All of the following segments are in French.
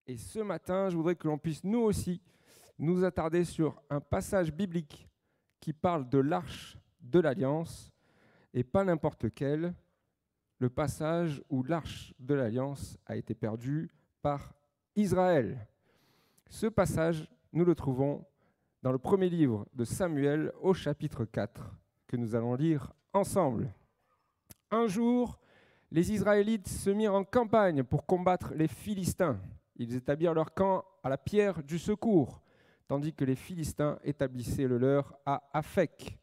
Et ce matin, je voudrais que l'on puisse nous aussi nous attarder sur un passage biblique qui parle de l'arche de l'Alliance, et pas n'importe quel, le passage où l'arche de l'Alliance a été perdue par Israël. Ce passage, nous le trouvons dans le premier livre de Samuel au chapitre 4, que nous allons lire ensemble. Un jour, les Israélites se mirent en campagne pour combattre les Philistins. Ils établirent leur camp à la pierre du secours, tandis que les Philistins établissaient le leur à Aphek.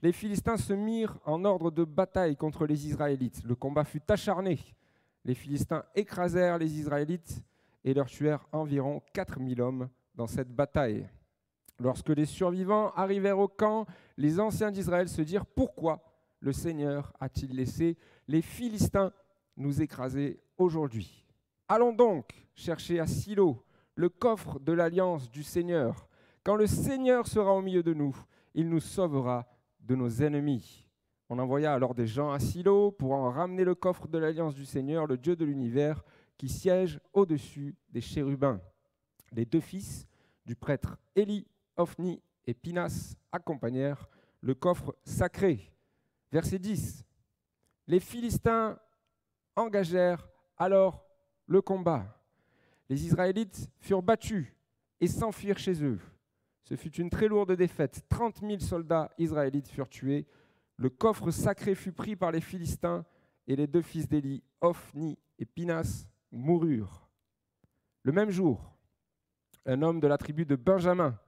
Les Philistins se mirent en ordre de bataille contre les Israélites. Le combat fut acharné. Les Philistins écrasèrent les Israélites et leur tuèrent environ 4000 hommes dans cette bataille. Lorsque les survivants arrivèrent au camp, les anciens d'Israël se dirent « Pourquoi le Seigneur a-t-il laissé les Philistins nous écraser aujourd'hui ? Allons donc chercher à Silo le coffre de l'alliance du Seigneur. Quand le Seigneur sera au milieu de nous, il nous sauvera de nos ennemis. » On envoya alors des gens à Silo pour en ramener le coffre de l'alliance du Seigneur, le Dieu de l'univers, qui siège au-dessus des chérubins. Les deux fils du prêtre Élie, Ophni et Pinas accompagnèrent le coffre sacré. Verset 10. Les Philistins engagèrent alors le combat. Les Israélites furent battus et s'enfuirent chez eux. Ce fut une très lourde défaite. 30 000 soldats israélites furent tués. Le coffre sacré fut pris par les Philistins et les deux fils d'Élie, Ophni et Pinas, moururent. Le même jour, un homme de la tribu de Benjamin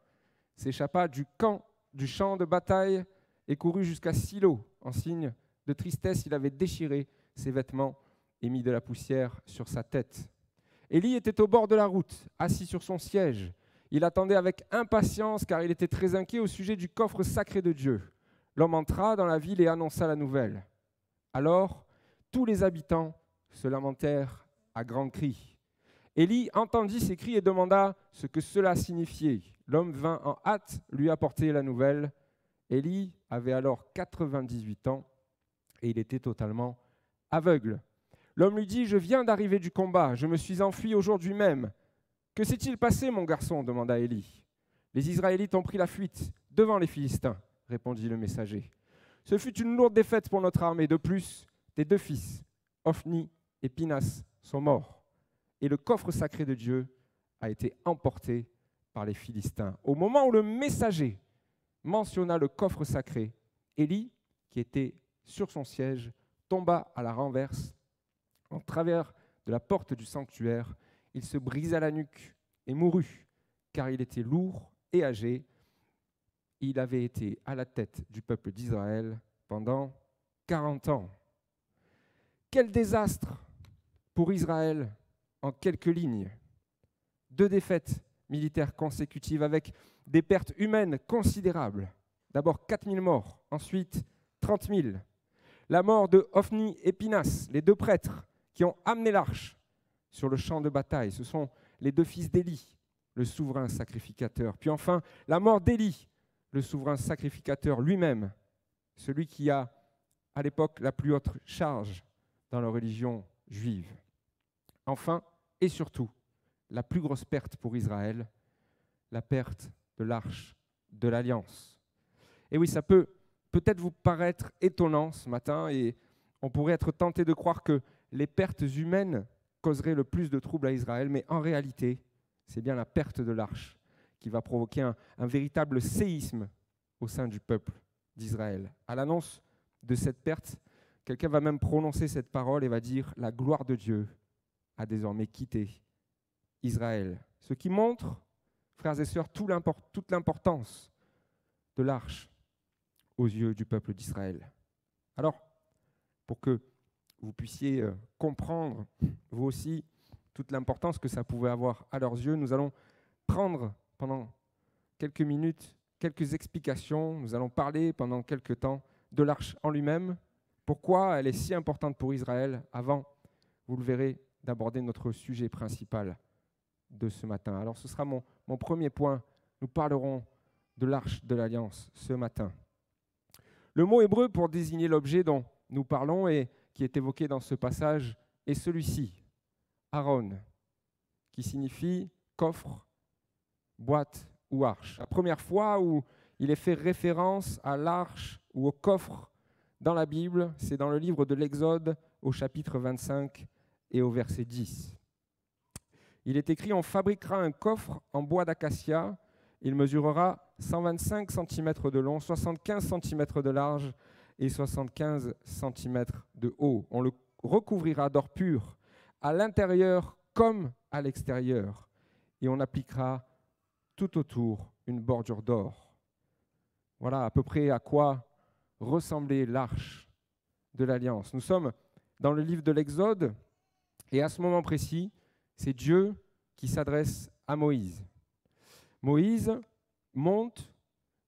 s'échappa du champ de bataille et courut jusqu'à Silo. En signe de tristesse, il avait déchiré ses vêtements et mis de la poussière sur sa tête. Élie était au bord de la route, assis sur son siège. Il attendait avec impatience car il était très inquiet au sujet du coffre sacré de Dieu. L'homme entra dans la ville et annonça la nouvelle. Alors, tous les habitants se lamentèrent à grands cris. Élie entendit ces cris et demanda ce que cela signifiait. L'homme vint en hâte lui apporter la nouvelle. Élie avait alors 98 ans et il était totalement aveugle. L'homme lui dit « Je viens d'arriver du combat, je me suis enfui aujourd'hui même. »« Que s'est-il passé, mon garçon ?» demanda Élie. « Les Israélites ont pris la fuite devant les Philistins, » répondit le messager. « Ce fut une lourde défaite pour notre armée. De plus, tes deux fils, Ophni et Pinas, sont morts. Et le coffre sacré de Dieu a été emporté par les Philistins. » Au moment où le messager mentionna le coffre sacré, Élie, qui était sur son siège, tomba à la renverse en travers de la porte du sanctuaire. Il se brisa la nuque et mourut, car il était lourd et âgé. Il avait été à la tête du peuple d'Israël pendant 40 ans. Quel désastre pour Israël en quelques lignes. 2 défaites militaires consécutives avec des pertes humaines considérables. D'abord 4000 morts, ensuite 30 000. La mort de Ophni et Pinas, les 2 prêtres qui ont amené l'arche sur le champ de bataille. Ce sont les 2 fils d'Élie, le souverain sacrificateur. Puis enfin, la mort d'Élie, le souverain sacrificateur lui-même, celui qui a à l'époque la plus haute charge dans la religion juive. Enfin, et surtout, la plus grosse perte pour Israël, la perte de l'arche de l'Alliance. Et oui, ça peut peut-être vous paraître étonnant ce matin et on pourrait être tenté de croire que les pertes humaines causeraient le plus de troubles à Israël, mais en réalité, c'est bien la perte de l'arche qui va provoquer un véritable séisme au sein du peuple d'Israël. À l'annonce de cette perte, quelqu'un va même prononcer cette parole et va dire « La gloire de Dieu a désormais quitté Israël ». Ce qui montre, frères et sœurs, toute l'importance de l'arche aux yeux du peuple d'Israël. Alors, pour que vous puissiez comprendre, vous aussi, toute l'importance que ça pouvait avoir à leurs yeux, nous allons prendre pendant quelques minutes, quelques explications, nous allons parler pendant quelques temps de l'arche en lui-même, pourquoi elle est si importante pour Israël, avant, vous le verrez, d'aborder notre sujet principal de ce matin. Alors ce sera mon premier point, nous parlerons de l'arche de l'Alliance ce matin. Le mot hébreu pour désigner l'objet dont nous parlons et qui est évoqué dans ce passage est celui-ci, Aaron. qui signifie coffre, boîte ou arche. La première fois où il est fait référence à l'arche ou au coffre dans la Bible, c'est dans le livre de l'Exode au chapitre 25 et au verset 10. Il est écrit « On fabriquera un coffre en bois d'acacia. Il mesurera 125 cm de long, 75 cm de large et 75 cm de haut. On le recouvrira d'or pur à l'intérieur comme à l'extérieur. Et on appliquera tout autour une bordure d'or. » Voilà à peu près à quoi ressemblait l'arche de l'Alliance. Nous sommes dans le livre de l'Exode et à ce moment précis, c'est Dieu qui s'adresse à Moïse. Moïse monte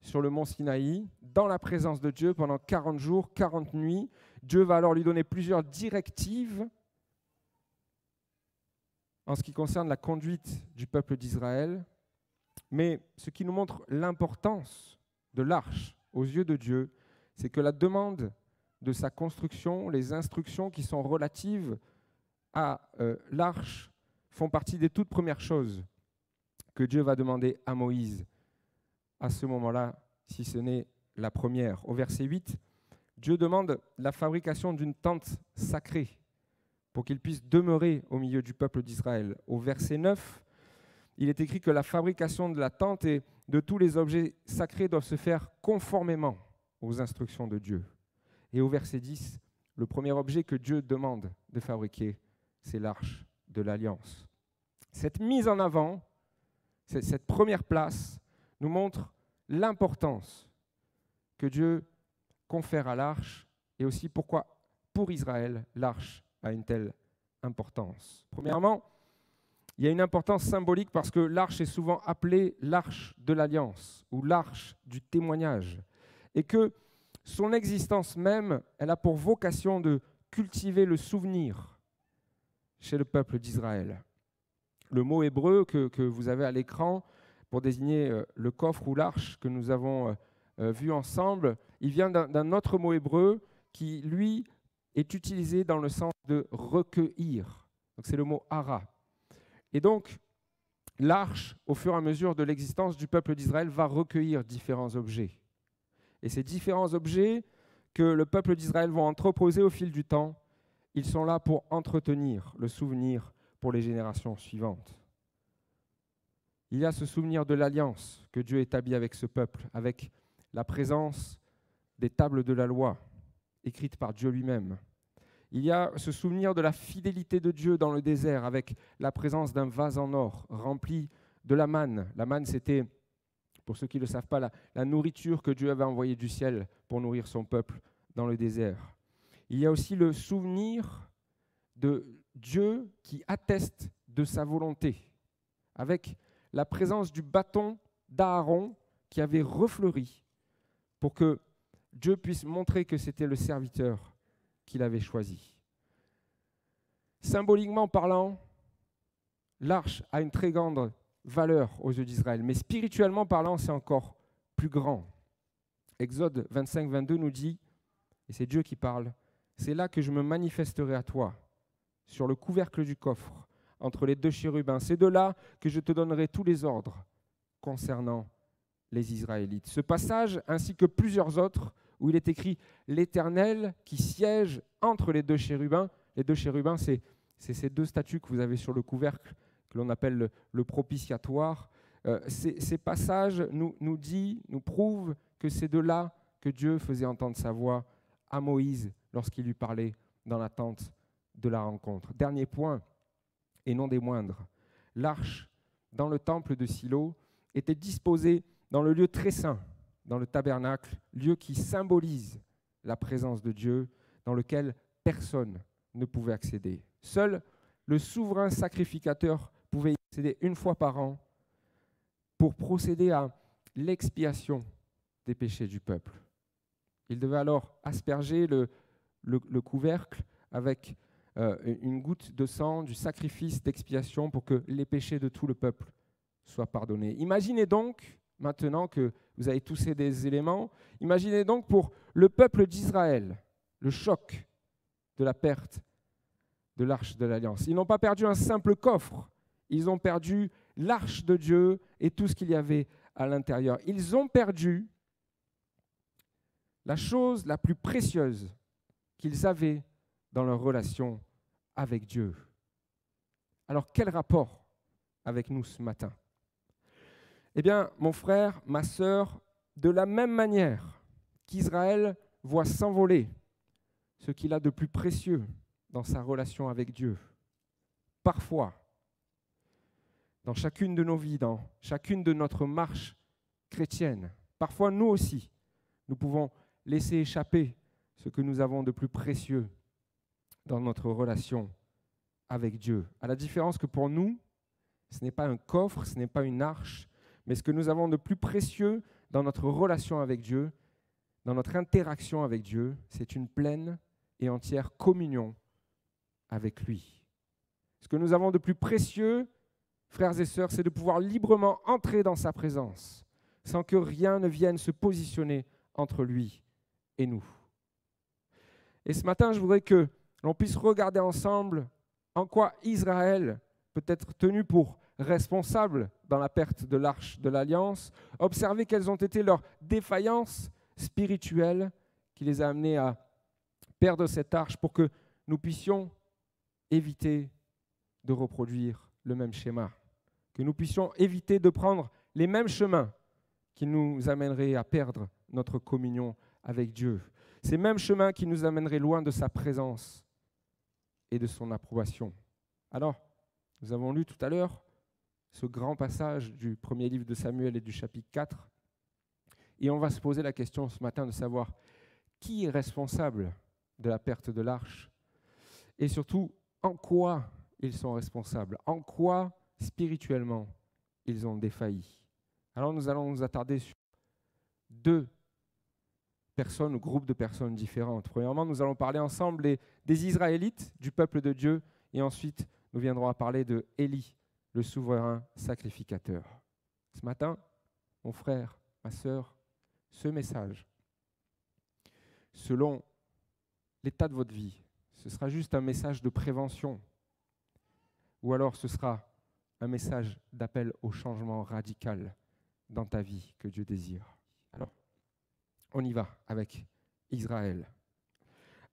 sur le mont Sinaï dans la présence de Dieu pendant 40 jours, 40 nuits. Dieu va alors lui donner plusieurs directives en ce qui concerne la conduite du peuple d'Israël. Mais ce qui nous montre l'importance de l'arche aux yeux de Dieu, c'est que la demande de sa construction, les instructions qui sont relatives à l'arche font partie des toutes premières choses que Dieu va demander à Moïse à ce moment-là, si ce n'est la première. Au verset 8, Dieu demande la fabrication d'une tente sacrée pour qu'il puisse demeurer au milieu du peuple d'Israël. Au verset 9, il est écrit que la fabrication de la tente et de tous les objets sacrés doivent se faire conformément aux instructions de Dieu. Et au verset 10, le premier objet que Dieu demande de fabriquer, c'est l'arche de l'Alliance. Cette mise en avant, cette première place, nous montre l'importance que Dieu confère à l'arche et aussi pourquoi, pour Israël, l'arche a une telle importance. Premièrement, il y a une importance symbolique parce que l'arche est souvent appelée l'arche de l'Alliance ou l'arche du témoignage et que son existence même, elle a pour vocation de cultiver le souvenir chez le peuple d'Israël. Le mot hébreu que vous avez à l'écran pour désigner le coffre ou l'arche que nous avons vu ensemble, il vient d'un autre mot hébreu qui, lui, est utilisé dans le sens de recueillir. Donc c'est le mot hara. Et donc, l'arche, au fur et à mesure de l'existence du peuple d'Israël, va recueillir différents objets. Et ces différents objets que le peuple d'Israël va entreposer au fil du temps, ils sont là pour entretenir le souvenir pour les générations suivantes. Il y a ce souvenir de l'alliance que Dieu établit avec ce peuple, avec la présence des tables de la loi, écrites par Dieu lui-même. Il y a ce souvenir de la fidélité de Dieu dans le désert, avec la présence d'un vase en or rempli de la manne. La manne, c'était, pour ceux qui ne le savent pas, la nourriture que Dieu avait envoyée du ciel pour nourrir son peuple dans le désert. Il y a aussi le souvenir de Dieu qui atteste de sa volonté, avec la présence du bâton d'Aaron qui avait refleuri pour que Dieu puisse montrer que c'était le serviteur qu'il avait choisi. Symboliquement parlant, l'arche a une très grande valeur aux yeux d'Israël, mais spirituellement parlant, c'est encore plus grand. Exode 25-22 nous dit, et c'est Dieu qui parle, « C'est là que je me manifesterai à toi, sur le couvercle du coffre, entre les deux chérubins. C'est de là que je te donnerai tous les ordres concernant les Israélites. » Ce passage, ainsi que plusieurs autres, où il est écrit « l'Éternel qui siège entre les deux chérubins ». Les deux chérubins, c'est ces deux statues que vous avez sur le couvercle, que l'on appelle le propitiatoire. Ces passages nous prouvent que c'est de là que Dieu faisait entendre sa voix à Moïse lorsqu'il lui parlait dans la tente de la rencontre. Dernier point, et non des moindres, l'arche dans le temple de Silo était disposée dans le lieu très saint, dans le tabernacle, lieu qui symbolise la présence de Dieu, dans lequel personne ne pouvait accéder. Seul le souverain sacrificateur pouvait y accéder une fois par an pour procéder à l'expiation des péchés du peuple. Il devait alors asperger le couvercle avec une goutte de sang du sacrifice d'expiation pour que les péchés de tout le peuple soient pardonnés. Imaginez donc, maintenant que vous avez tous ces éléments, imaginez donc pour le peuple d'Israël le choc de la perte de l'arche de l'Alliance. Ils n'ont pas perdu un simple coffre, Ils ont perdu l'arche de Dieu et tout ce qu'il y avait à l'intérieur. Ils ont perdu la chose la plus précieuse qu'ils avaient dans leur relation avec Dieu. Alors, quel rapport avec nous ce matin? Eh bien, mon frère, ma sœur, de la même manière qu'Israël voit s'envoler ce qu'il a de plus précieux dans sa relation avec Dieu, parfois, dans chacune de nos vies, dans chacune de notre marche chrétienne, parfois nous aussi, nous pouvons laisser échapper ce que nous avons de plus précieux dans notre relation avec Dieu. À la différence que pour nous, ce n'est pas un coffre, ce n'est pas une arche, mais ce que nous avons de plus précieux dans notre relation avec Dieu, dans notre interaction avec Dieu, c'est une pleine et entière communion avec lui. Ce que nous avons de plus précieux, frères et sœurs, c'est de pouvoir librement entrer dans sa présence, sans que rien ne vienne se positionner entre lui et nous. Et ce matin, je voudrais que l'on puisse regarder ensemble en quoi Israël peut être tenu pour responsable dans la perte de l'arche de l'Alliance, observer quelles ont été leurs défaillances spirituelles qui les a amenés à perdre cette arche pour que nous puissions éviter de reproduire le même schéma, que nous puissions éviter de prendre les mêmes chemins qui nous amèneraient à perdre notre communion avec Dieu, ces mêmes chemins qui nous amèneraient loin de sa présence et de son approbation. Alors, nous avons lu tout à l'heure ce grand passage du premier livre de Samuel et du chapitre 4, et on va se poser la question ce matin de savoir qui est responsable de la perte de l'arche et surtout en quoi ils sont responsables, en quoi spirituellement ils ont défailli. Alors nous allons nous attarder sur deux personnes ou groupes de personnes différentes. Premièrement, nous allons parler ensemble des Israélites, du peuple de Dieu, et ensuite nous viendrons à parler de Élie, le souverain sacrificateur. Ce matin, mon frère, ma sœur, ce message, selon l'état de votre vie, ce sera juste un message de prévention ou alors ce sera un message d'appel au changement radical dans ta vie que Dieu désire. Alors, on y va avec Israël.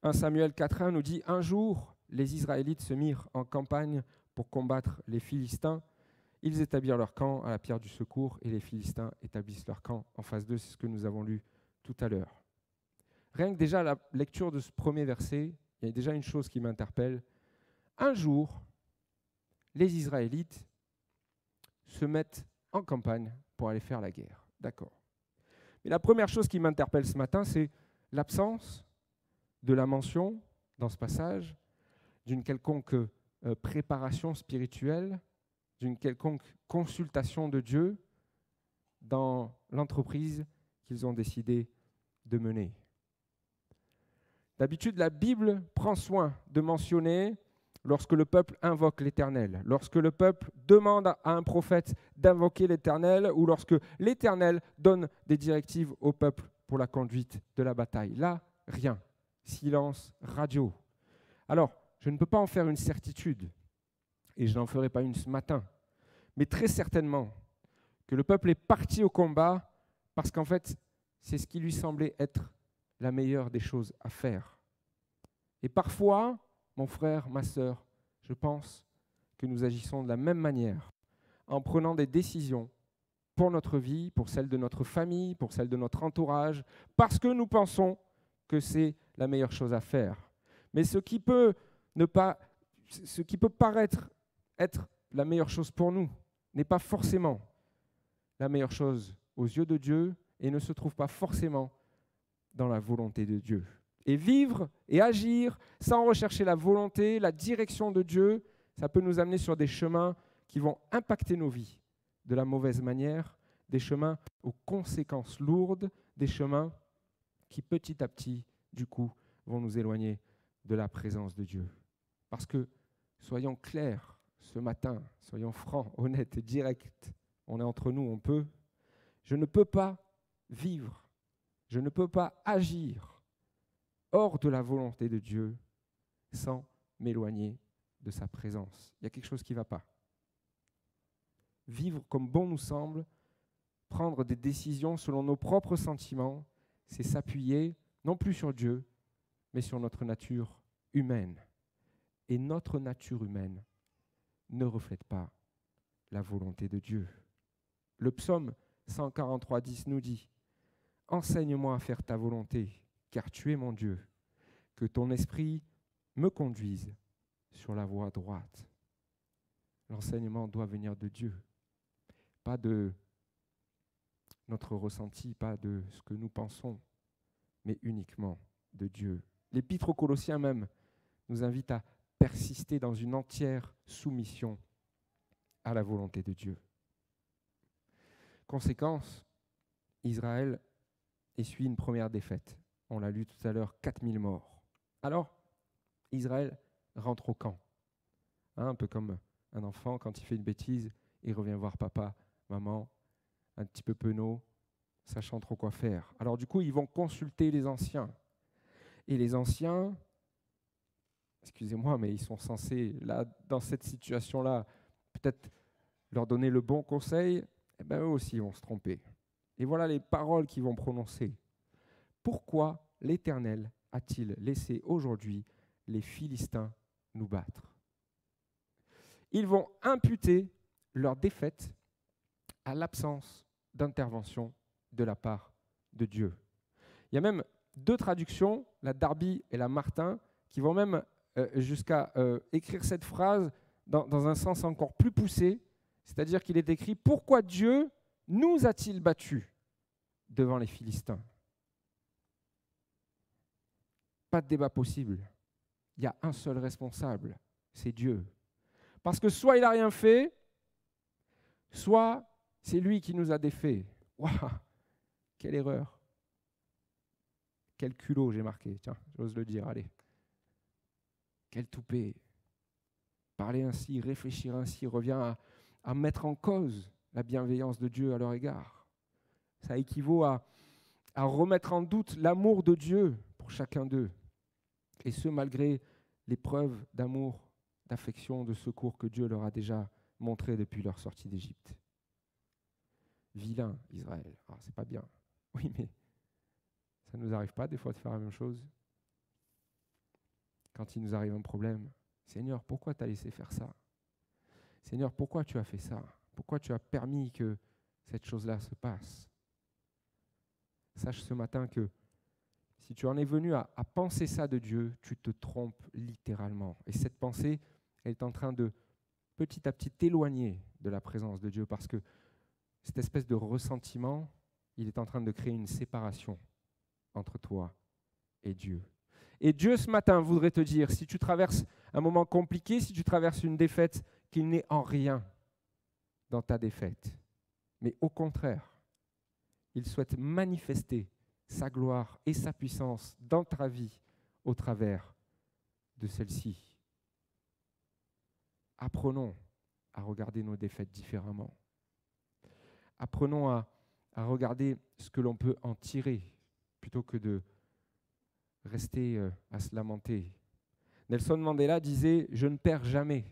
1 Samuel 4.1 nous dit « Un jour, les Israélites se mirent en campagne pour combattre les Philistins. Ils établirent leur camp à la pierre du secours et les Philistins établissent leur camp en face d'eux. » C'est ce que nous avons lu tout à l'heure. Rien que déjà la lecture de ce premier verset, il y a déjà une chose qui m'interpelle. Un jour, les Israélites se mettent en campagne pour aller faire la guerre. D'accord. Mais la première chose qui m'interpelle ce matin, c'est l'absence de la mention dans ce passage d'une quelconque préparation spirituelle, d'une quelconque consultation de Dieu dans l'entreprise qu'ils ont décidé de mener. D'habitude, la Bible prend soin de mentionner lorsque le peuple invoque l'Éternel, lorsque le peuple demande à un prophète d'invoquer l'Éternel ou lorsque l'Éternel donne des directives au peuple pour la conduite de la bataille. Là, rien. Silence radio. Alors, je ne peux pas en faire une certitude et je n'en ferai pas une ce matin, mais très certainement que le peuple est parti au combat parce qu'en fait, c'est ce qui lui semblait être la meilleure des choses à faire. Et parfois, mon frère, ma sœur, je pense que nous agissons de la même manière, en prenant des décisions pour notre vie, pour celle de notre famille, pour celle de notre entourage, parce que nous pensons que c'est la meilleure chose à faire. Mais ce qui peut paraître être la meilleure chose pour nous n'est pas forcément la meilleure chose aux yeux de Dieu et ne se trouve pas forcément dans la volonté de Dieu. Et vivre et agir sans rechercher la volonté, la direction de Dieu, ça peut nous amener sur des chemins qui vont impacter nos vies de la mauvaise manière, des chemins aux conséquences lourdes, des chemins qui petit à petit, du coup, vont nous éloigner de la présence de Dieu. Parce que, soyons clairs ce matin, soyons francs, honnêtes et directs, on est entre nous, on peut. Je ne peux pas vivre, je ne peux pas agir hors de la volonté de Dieu sans m'éloigner de sa présence. Il y a quelque chose qui ne va pas. vivre comme bon nous semble, prendre des décisions selon nos propres sentiments, c'est s'appuyer non plus sur Dieu, mais sur notre nature humaine. Et notre nature humaine ne reflète pas la volonté de Dieu. Le psaume 143:10 nous dit « Enseigne-moi à faire ta volonté, car tu es mon Dieu. Que ton esprit me conduise sur la voie droite. » L'enseignement doit venir de Dieu, pas de notre ressenti, pas de ce que nous pensons, mais uniquement de Dieu. L'Épître aux Colossiens même nous invite à persister dans une entière soumission à la volonté de Dieu. Conséquence, Israël essuie une première défaite. On l'a lu tout à l'heure, 4000 morts. Alors, Israël rentre au camp. Un peu comme un enfant, quand il fait une bêtise, il revient voir papa, maman, un petit peu penaud, sachant trop quoi faire. Alors du coup, ils vont consulter les anciens. Et les anciens, excusez-moi, mais ils sont censés, là, dans cette situation-là, peut-être leur donner le bon conseil, eh bien eux aussi vont se tromper. Et voilà les paroles qu'ils vont prononcer. Pourquoi l'Éternel a-t-il laissé aujourd'hui les Philistins nous battre? Ils vont imputer leur défaite à l'absence d'intervention de la part de Dieu. Il y a même deux traductions, la Darby et la Martin, qui vont même jusqu'à écrire cette phrase dans un sens encore plus poussé, c'est-à-dire qu'il est écrit « Pourquoi Dieu nous a-t-il battus devant les Philistins ?» Pas de débat possible. Il y a un seul responsable, c'est Dieu. Parce que soit il n'a rien fait, soit c'est lui qui nous a défaits. Waouh, quelle erreur. Quel culot j'ai marqué, tiens, j'ose le dire, allez. Quel toupet. Parler ainsi, réfléchir ainsi, revient à mettre en cause la bienveillance de Dieu à leur égard. Ça équivaut à remettre en doute l'amour de Dieu pour chacun d'eux. Et ce, malgré les preuves d'amour, d'affection, de secours que Dieu leur a déjà montrées depuis leur sortie d'Égypte. Vilain, Israël. Ah, c'est pas bien. Oui, mais ça ne nous arrive pas des fois de faire la même chose? Quand il nous arrive un problème, Seigneur, pourquoi tu as laissé faire ça? Seigneur, pourquoi tu as fait ça? Pourquoi tu as permis que cette chose-là se passe? Sache ce matin que si tu en es venu à penser ça de Dieu, tu te trompes littéralement. Et cette pensée, elle est en train de petit à petit t'éloigner de la présence de Dieu parce que cette espèce de ressentiment, il est en train de créer une séparation entre toi et Dieu. Et Dieu, ce matin, voudrait te dire, si tu traverses un moment compliqué, si tu traverses une défaite, qu'il n'est en rien dans ta défaite. Mais au contraire, il souhaite manifester sa gloire et sa puissance dans ta vie au travers de celle-ci. Apprenons à regarder nos défaites différemment. Apprenons à regarder ce que l'on peut en tirer plutôt que de rester à se lamenter. Nelson Mandela disait « Je ne perds jamais.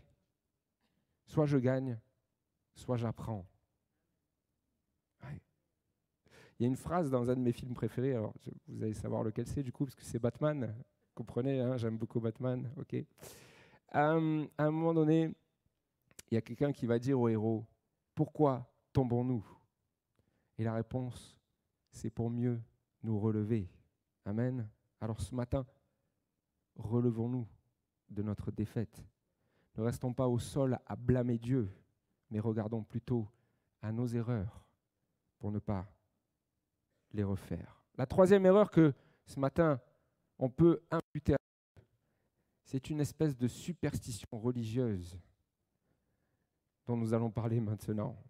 Soit je gagne, soit j'apprends. » Ouais. Il y a une phrase dans un de mes films préférés, alors vous allez savoir lequel c'est du coup, parce que c'est Batman. Vous comprenez, hein, j'aime beaucoup Batman. Okay. À un moment donné, il y a quelqu'un qui va dire au héros « Pourquoi tombons-nous » Et la réponse, c'est pour mieux nous relever. Amen. Alors ce matin, relevons-nous de notre défaite. Ne restons pas au sol à blâmer Dieu, mais regardons plutôt à nos erreurs pour ne pas les refaire. La troisième erreur que ce matin on peut imputer à Dieu, c'est une espèce de superstition religieuse dont nous allons parler maintenant.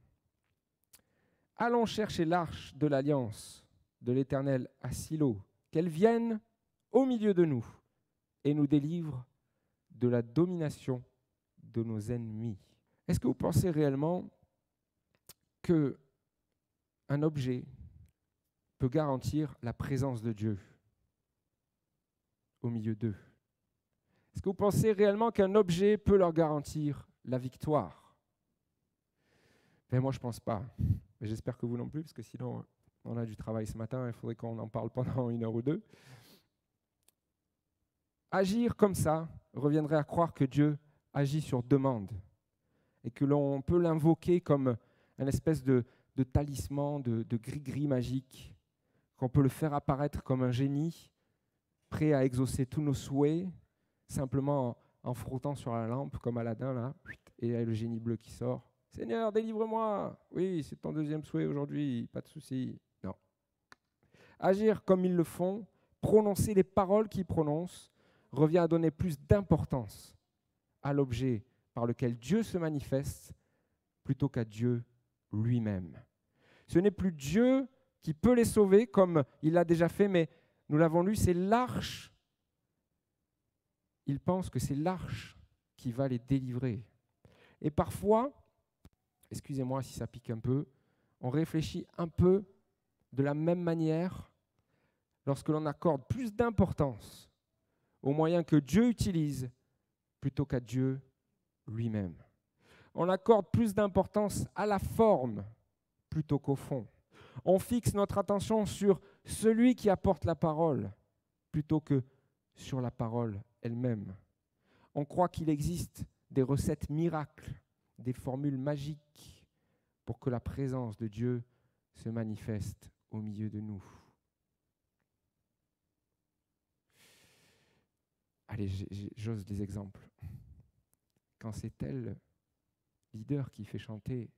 Allons chercher l'arche de l'alliance de l'Éternel à Silo, qu'elle vienne au milieu de nous et nous délivre de la domination de nos ennemis. Est-ce que vous pensez réellement qu'un objet peut garantir la présence de Dieu au milieu d'eux? Est-ce que vous pensez réellement qu'un objet peut leur garantir la victoire? Mais moi, je ne pense pas. Mais j'espère que vous non plus, parce que sinon, on a du travail ce matin, il faudrait qu'on en parle pendant 1 heure ou 2. Agir comme ça reviendrait à croire que Dieu agit sur demande et que l'on peut l'invoquer comme une espèce de talisman, de gris-gris magique, qu'on peut le faire apparaître comme un génie prêt à exaucer tous nos souhaits, simplement en frottant sur la lampe, comme Aladdin, là, et il y a le génie bleu qui sort. « Seigneur, délivre-moi !»« Oui, c'est ton 2e souhait aujourd'hui, pas de souci. » Non. Agir comme ils le font, prononcer les paroles qu'ils prononcent, revient à donner plus d'importance à l'objet par lequel Dieu se manifeste plutôt qu'à Dieu lui-même. Ce n'est plus Dieu qui peut les sauver comme il l'a déjà fait, mais nous l'avons lu, c'est l'arche. Ils pensent que c'est l'arche qui va les délivrer. Et parfois, excusez-moi si ça pique un peu, on réfléchit un peu de la même manière lorsque l'on accorde plus d'importance aux moyens que Dieu utilise plutôt qu'à Dieu lui-même. On accorde plus d'importance à la forme plutôt qu'au fond. On fixe notre attention sur celui qui apporte la parole plutôt que sur la parole elle-même. On croit qu'il existe des recettes miracles, des formules magiques pour que la présence de Dieu se manifeste au milieu de nous. Allez, j'ose des exemples. Quand c'est tel leader qui fait chanter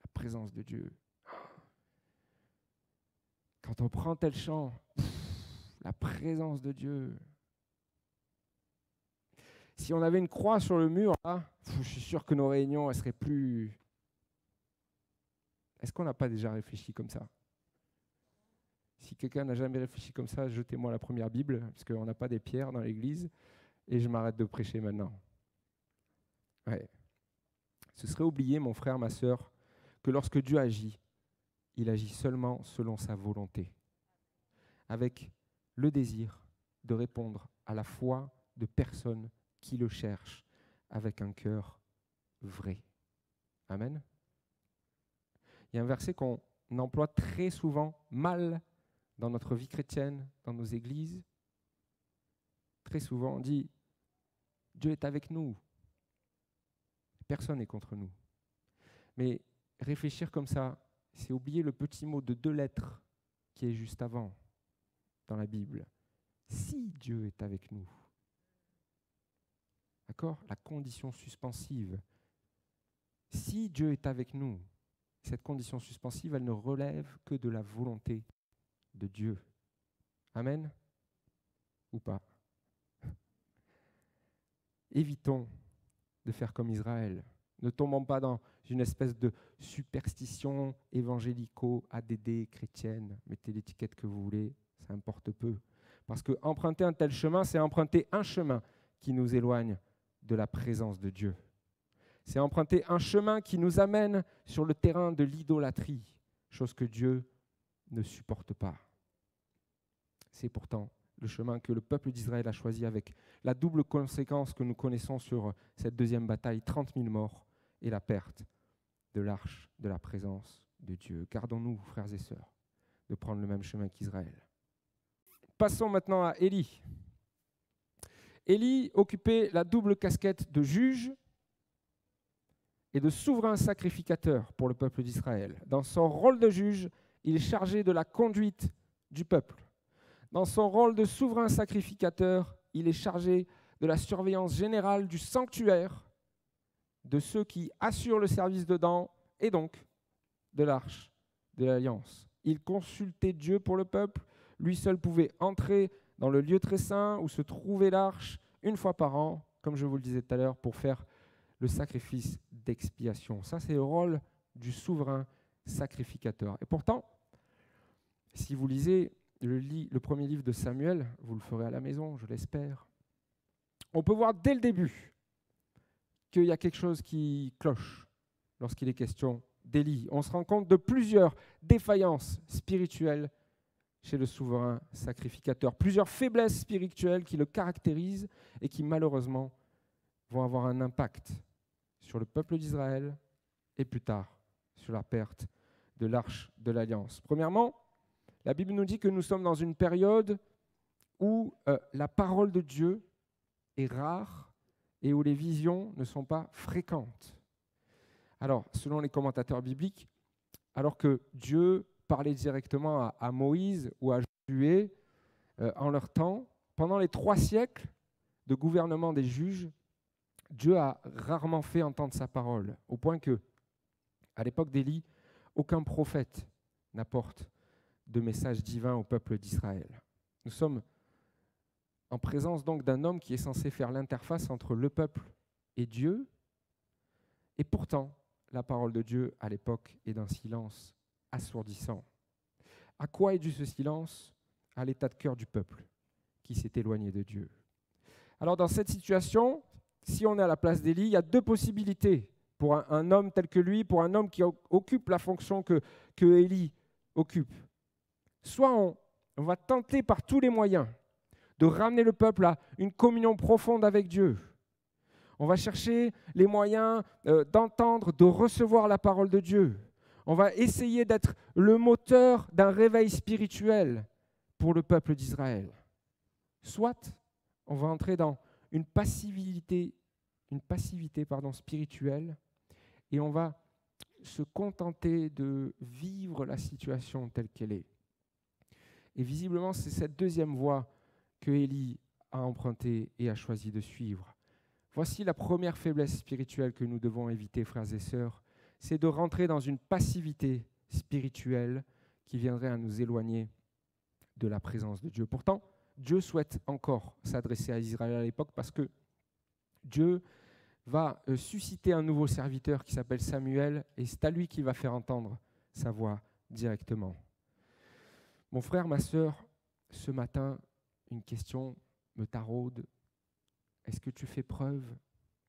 la présence de Dieu. Quand on prend tel chant, la présence de Dieu. Si on avait une croix sur le mur, là, je suis sûr que nos réunions, elles seraient plus... Est-ce qu'on n'a pas déjà réfléchi comme ça? Si quelqu'un n'a jamais réfléchi comme ça, jetez-moi la première Bible, parce qu'on n'a pas des pierres dans l'église, et je m'arrête de prêcher maintenant. Ouais. Ce serait oublier, mon frère, ma sœur, que lorsque Dieu agit, il agit seulement selon sa volonté, avec le désir de répondre à la foi de personnes qui le cherchent avec un cœur vrai. Amen. Il y a un verset qu'on emploie très souvent mal dans notre vie chrétienne, dans nos églises. Très souvent, on dit « Dieu est avec nous ». Personne n'est contre nous. Mais réfléchir comme ça, c'est oublier le petit mot de 2 lettres qui est juste avant dans la Bible. Si Dieu est avec nous. D'accord? La condition suspensive. Si Dieu est avec nous, cette condition suspensive, elle ne relève que de la volonté de Dieu. Amen? Ou pas? Évitons de faire comme Israël. Ne tombons pas dans une espèce de superstition évangélico-ADD chrétienne. Mettez l'étiquette que vous voulez, ça importe peu. Parce que emprunter un tel chemin, c'est emprunter un chemin qui nous éloigne de la présence de Dieu. C'est emprunter un chemin qui nous amène sur le terrain de l'idolâtrie, chose que Dieu ne supporte pas. C'est pourtant le chemin que le peuple d'Israël a choisi avec la double conséquence que nous connaissons sur cette 2e bataille, 30 000 morts et la perte de l'arche de la présence de Dieu. Gardons-nous, frères et sœurs, de prendre le même chemin qu'Israël. Passons maintenant à Élie. Élie occupait la double casquette de juge et de souverain sacrificateur pour le peuple d'Israël. Dans son rôle de juge, il est chargé de la conduite du peuple. Dans son rôle de souverain sacrificateur, il est chargé de la surveillance générale du sanctuaire, de ceux qui assurent le service dedans, et donc de l'arche de l'Alliance. Il consultait Dieu pour le peuple, lui seul pouvait entrer dans le lieu très saint où se trouvait l'arche une fois par an, comme je vous le disais tout à l'heure, pour faire le sacrifice d'expiation. Ça, c'est le rôle du souverain sacrificateur. Et pourtant, si vous lisez le premier livre de Samuel, vous le ferez à la maison, je l'espère, on peut voir dès le début qu'il y a quelque chose qui cloche lorsqu'il est question d'Élie. On se rend compte de plusieurs défaillances spirituelles chez le souverain sacrificateur, plusieurs faiblesses spirituelles qui le caractérisent et qui malheureusement vont avoir un impact sur le peuple d'Israël et plus tard sur la perte de l'arche de l'Alliance. Premièrement, la Bible nous dit que nous sommes dans une période où la parole de Dieu est rare et où les visions ne sont pas fréquentes. Alors, selon les commentateurs bibliques, alors que Dieu parlait directement à Moïse ou à Josué en leur temps, pendant les 3 siècles de gouvernement des juges, Dieu a rarement fait entendre sa parole, au point que, à l'époque d'Élie, aucun prophète n'apporte de message divin au peuple d'Israël. Nous sommes en présence donc d'un homme qui est censé faire l'interface entre le peuple et Dieu, et pourtant, la parole de Dieu à l'époque est d'un silence assourdissant. À quoi est dû ce silence ? À l'état de cœur du peuple qui s'est éloigné de Dieu. Alors dans cette situation, si on est à la place d'Élie, il y a 2 possibilités pour un homme tel que lui, pour un homme qui occupe la fonction que Élie occupe. Soit on va tenter par tous les moyens de ramener le peuple à une communion profonde avec Dieu. On va chercher les moyens d'entendre, de recevoir la parole de Dieu. On va essayer d'être le moteur d'un réveil spirituel pour le peuple d'Israël. Soit on va entrer dans une passivité spirituelle et on va se contenter de vivre la situation telle qu'elle est. Et visiblement, c'est cette deuxième voie que Élie a empruntée et a choisi de suivre. Voici la première faiblesse spirituelle que nous devons éviter, frères et sœurs, c'est de rentrer dans une passivité spirituelle qui viendrait à nous éloigner de la présence de Dieu. Pourtant, Dieu souhaite encore s'adresser à Israël à l'époque parce que Dieu va susciter un nouveau serviteur qui s'appelle Samuel et c'est à lui qu'il va faire entendre sa voix directement. Mon frère, ma sœur, ce matin, une question me taraude. Est-ce que tu fais preuve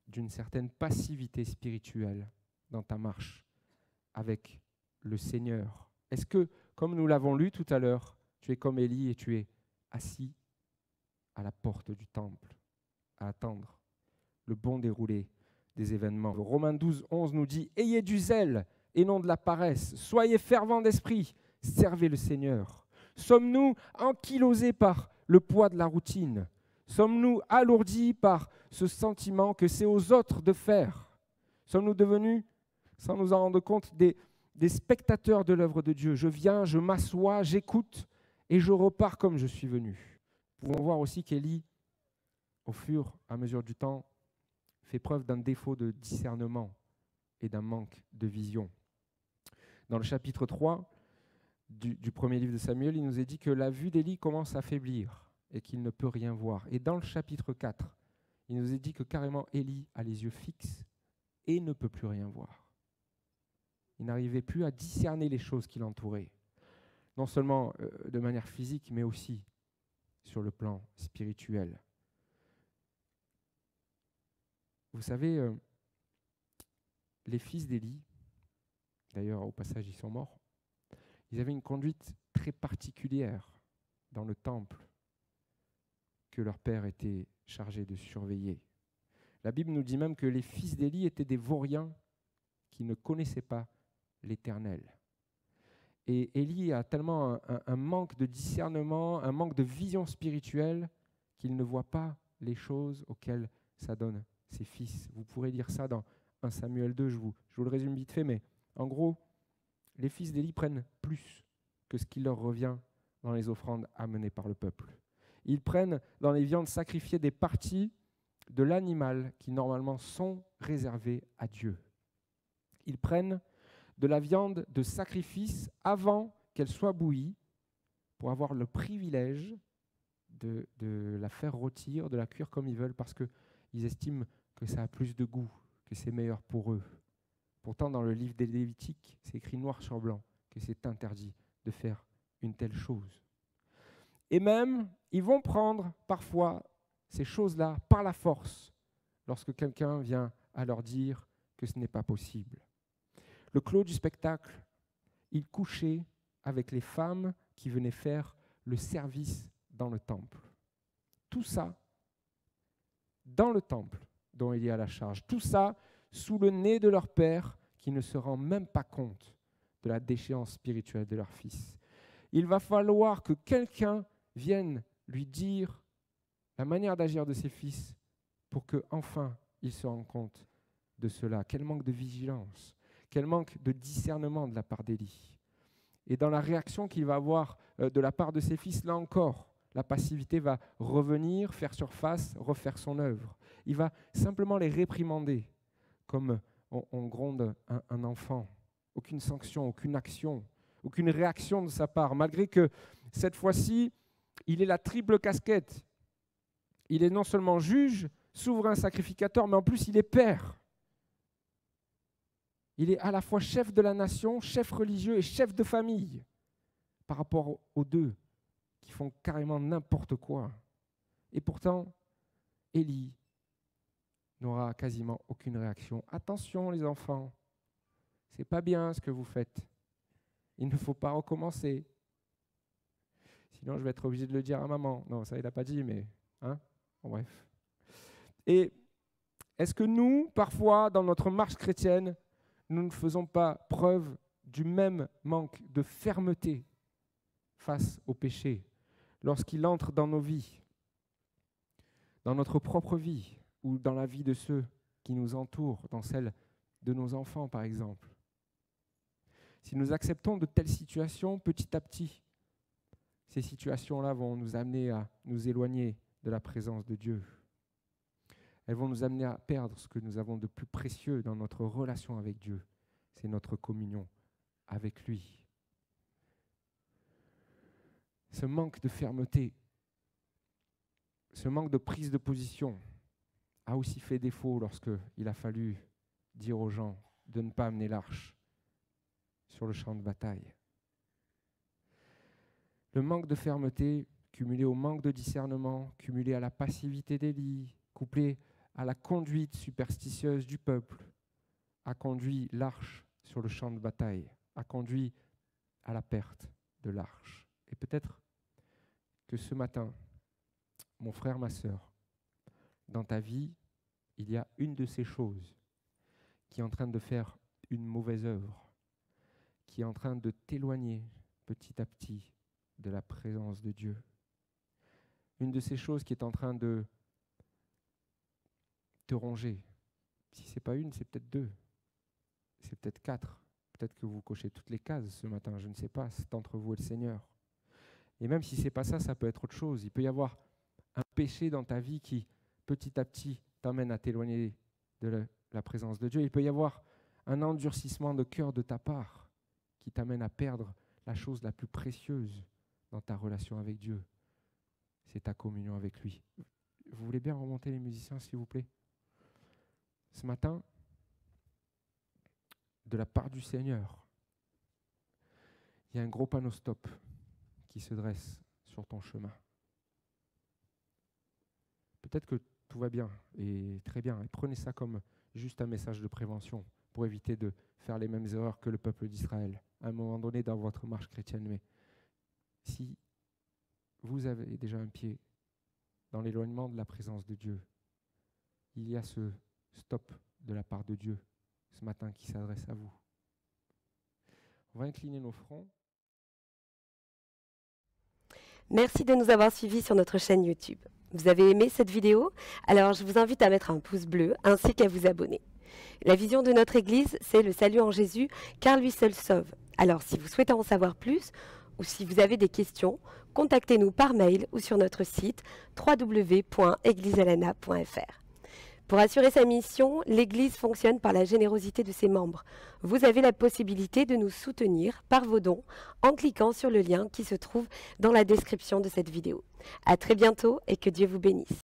d'une certaine passivité spirituelle dans ta marche avec le Seigneur? Est-ce que, comme nous l'avons lu tout à l'heure, tu es comme Élie et tu es assis à la porte du temple, à attendre le bon déroulé des événements? Romains 12, 11 nous dit « Ayez du zèle et non de la paresse, soyez fervents d'esprit, servez le Seigneur. » Sommes-nous ankylosés par le poids de la routine? Sommes-nous alourdis par ce sentiment que c'est aux autres de faire? Sommes-nous devenus, sans nous en rendre compte, des spectateurs de l'œuvre de Dieu? Je viens, je m'assois, j'écoute et je repars comme je suis venu. Nous pouvons voir aussi qu'Élie, au fur et à mesure du temps, fait preuve d'un défaut de discernement et d'un manque de vision. Dans le chapitre 3 du premier livre de Samuel, il nous est dit que la vue d'Élie commence à faiblir et qu'il ne peut rien voir. Et dans le chapitre 4, il nous est dit que carrément Élie a les yeux fixes et ne peut plus rien voir. Il n'arrivait plus à discerner les choses qui l'entouraient, non seulement de manière physique, mais aussi sur le plan spirituel. Vous savez, les fils d'Élie, d'ailleurs au passage ils sont morts, ils avaient une conduite très particulière dans le temple que leur père était chargé de surveiller. La Bible nous dit même que les fils d'Élie étaient des vauriens qui ne connaissaient pas l'Éternel. Et Élie a tellement un manque de discernement, un manque de vision spirituelle qu'il ne voit pas les choses auxquelles s'adonnent ses fils. Vous pourrez lire ça dans 1 Samuel 2, je vous le résume vite fait, mais en gros, les fils d'Élie prennent plus que ce qui leur revient dans les offrandes amenées par le peuple. Ils prennent dans les viandes sacrifiées des parties de l'animal qui normalement sont réservées à Dieu. Ils prennent de la viande de sacrifice avant qu'elle soit bouillie pour avoir le privilège de la faire rôtir, de la cuire comme ils veulent parce qu'ils estiment que ça a plus de goût, que c'est meilleur pour eux. Pourtant, dans le livre des Lévitiques, c'est écrit noir sur blanc que c'est interdit de faire une telle chose. Et même, ils vont prendre parfois ces choses-là par la force lorsque quelqu'un vient à leur dire que ce n'est pas possible. Le clos du spectacle, ils couchaient avec les femmes qui venaient faire le service dans le temple. Tout ça dans le temple dont il y a la charge. Tout ça sous le nez de leur père qui ne se rendent même pas compte de la déchéance spirituelle de leur fils. Il va falloir que quelqu'un vienne lui dire la manière d'agir de ses fils pour qu'enfin il se rende compte de cela. Quel manque de vigilance, quel manque de discernement de la part d'Élie. Et dans la réaction qu'il va avoir de la part de ses fils, là encore, la passivité va revenir, faire surface, refaire son œuvre. Il va simplement les réprimander, comme on gronde un enfant. Aucune sanction, aucune action, aucune réaction de sa part, malgré que cette fois-ci, il est la triple casquette. Il est non seulement juge, souverain, sacrificateur, mais en plus il est père. Il est à la fois chef de la nation, chef religieux et chef de famille, par rapport aux deux qui font carrément n'importe quoi. Et pourtant, Élie n'aura quasiment aucune réaction. Attention les enfants, c'est pas bien ce que vous faites. Il ne faut pas recommencer. Sinon, je vais être obligé de le dire à maman. Non, ça, il n'a pas dit, mais... Hein, bon, bref. Et est-ce que nous, parfois, dans notre marche chrétienne, nous ne faisons pas preuve du même manque de fermeté face au péché lorsqu'il entre dans nos vies, dans notre propre vie ou dans la vie de ceux qui nous entourent, dans celle de nos enfants, par exemple? Si nous acceptons de telles situations, petit à petit, ces situations-là vont nous amener à nous éloigner de la présence de Dieu. Elles vont nous amener à perdre ce que nous avons de plus précieux dans notre relation avec Dieu. C'est notre communion avec lui. Ce manque de fermeté, ce manque de prise de position a aussi fait défaut lorsqu'il a fallu dire aux gens de ne pas amener l'arche sur le champ de bataille. Le manque de fermeté, cumulé au manque de discernement, cumulé à la passivité d'Élie, couplé à la conduite superstitieuse du peuple, a conduit l'arche sur le champ de bataille, a conduit à la perte de l'arche. Et peut-être que ce matin, mon frère, ma sœur, dans ta vie, il y a une de ces choses qui est en train de faire une mauvaise œuvre, qui est en train de t'éloigner petit à petit de la présence de Dieu. Une de ces choses qui est en train de te ronger. Si ce n'est pas une, c'est peut-être deux. C'est peut-être quatre. Peut-être que vous cochez toutes les cases ce matin, je ne sais pas, c'est entre vous et le Seigneur. Et même si ce n'est pas ça, ça peut être autre chose. Il peut y avoir un péché dans ta vie qui, petit à petit, t'amène à t'éloigner de la présence de Dieu. Il peut y avoir un endurcissement de cœur de ta part qui t'amène à perdre la chose la plus précieuse dans ta relation avec Dieu. C'est ta communion avec lui. Vous voulez bien remonter les musiciens, s'il vous plaît? Ce matin, de la part du Seigneur, il y a un gros panneau stop qui se dresse sur ton chemin. Peut-être que tout va bien et très bien. Et prenez ça comme juste un message de prévention pour éviter de faire les mêmes erreurs que le peuple d'Israël à un moment donné dans votre marche chrétienne. Mais si vous avez déjà un pied dans l'éloignement de la présence de Dieu, il y a ce stop de la part de Dieu ce matin qui s'adresse à vous. On va incliner nos fronts. Merci de nous avoir suivis sur notre chaîne YouTube. Vous avez aimé cette vidéo? Alors je vous invite à mettre un pouce bleu ainsi qu'à vous abonner. La vision de notre Église, c'est le salut en Jésus, car lui seul sauve. Alors si vous souhaitez en savoir plus ou si vous avez des questions, contactez-nous par mail ou sur notre site www.eglisealana.fr. Pour assurer sa mission, l'Église fonctionne par la générosité de ses membres. Vous avez la possibilité de nous soutenir par vos dons en cliquant sur le lien qui se trouve dans la description de cette vidéo. À très bientôt et que Dieu vous bénisse.